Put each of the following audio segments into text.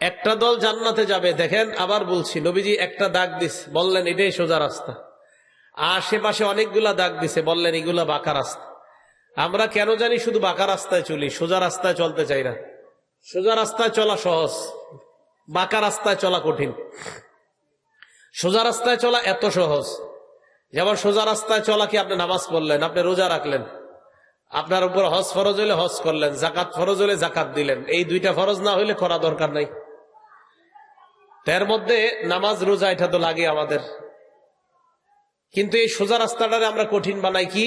একটা দল জান্নাতে যাবে। দেখেন, আবার বলছি, নবীজি একটা দাগ দিস, বললেন এটাই সোজা রাস্তা। আশেপাশে অনেকগুলা দাগ দিছে, বললেন এগুলা বাঁকা রাস্তা। আমরা কেন জানি শুধু বাঁকা রাস্তায় চলি, সোজা রাস্তায় চলতে চাই না। সোজা রাস্তায় চলা সহজ, বাঁকা রাস্তায় চলা কঠিন। সোজা রাস্তায় চলা এত সহজ, যেমন সোজা রাস্তায় চলা কি, আপনি নামাজ পড়লেন, আপনি রোজা রাখলেন, আপনার উপর হজ ফরজ হলে হজ করলেন, জাকাত ফরজ হলে জাকাত দিলেন। এই দুইটা ফরজ না হইলে করা দরকার নাই। তার মধ্যে নামাজ রোজা এটা তো লাগে আমাদের। কিন্তু এই সোজা রাস্তাটারে আমরা কঠিন বানাই কি,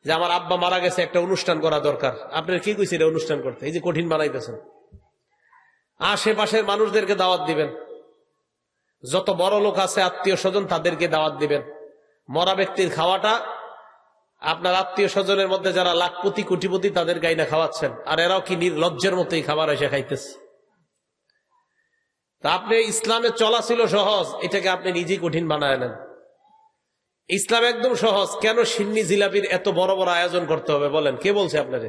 যে আমার আব্বা মারা গেছে, একটা অনুষ্ঠান করা দরকার। আপনার কি কইছে এটা অনুষ্ঠান করতে? এই যে কঠিন বানাইতেছেন। আশেপাশের মানুষদেরকে দাওয়াত দিবেন, যত বড় লোক আছে আত্মীয় স্বজন তাদেরকে দাওয়াত দিবেন। মরা ব্যক্তির খাওয়াটা আপনার আত্মীয় স্বজনের মধ্যে যারা লাখপতি কোটিপতি তাদের গাইনা খাওয়াচ্ছেন, আর এরাও কি নির্লজ্জের মতোই খাবার এসে খাইতেছে। তা আপনি ইসলামে চলা ছিল সহজ, এটাকে আপনি নিজেই কঠিন বানায় নেন। ইসলাম একদম সহজ, কেন সিন্নি জিলাপির এত বড় বড় আয়োজন করতে হবে বলেন? কে বলছে আপনারে?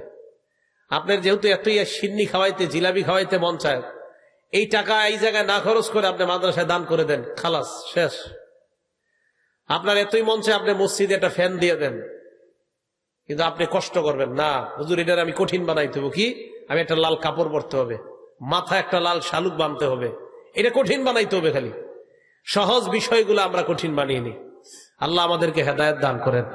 আপনার যেহেতু এতই সিন্নি খাওয়াইতে, জিলাপি খাওয়াইতে মন চায়, এই টাকা এই জায়গায় না খরচ করে আপনি মাদ্রাসায় দান করে দেন, খালাস, শেষ। আপনার এতই মন চায়, আপনি মসজিদে একটা ফ্যান দিয়ে দেন, কিন্তু আপনি কষ্ট করবেন না, হুজুর এটার আমি কঠিন বানাইতে হবে। কি? আমি একটা লাল কাপড় পরতে হবে, মাথায় একটা লাল শালুক বাঁধতে হবে, এটা কঠিন বানাইতে হবে। খালি সহজ বিষয়গুলো আমরা কঠিন বানিয়ে নিই। আল্লাহ আমাদেরকে হেদায়েত দান করেন।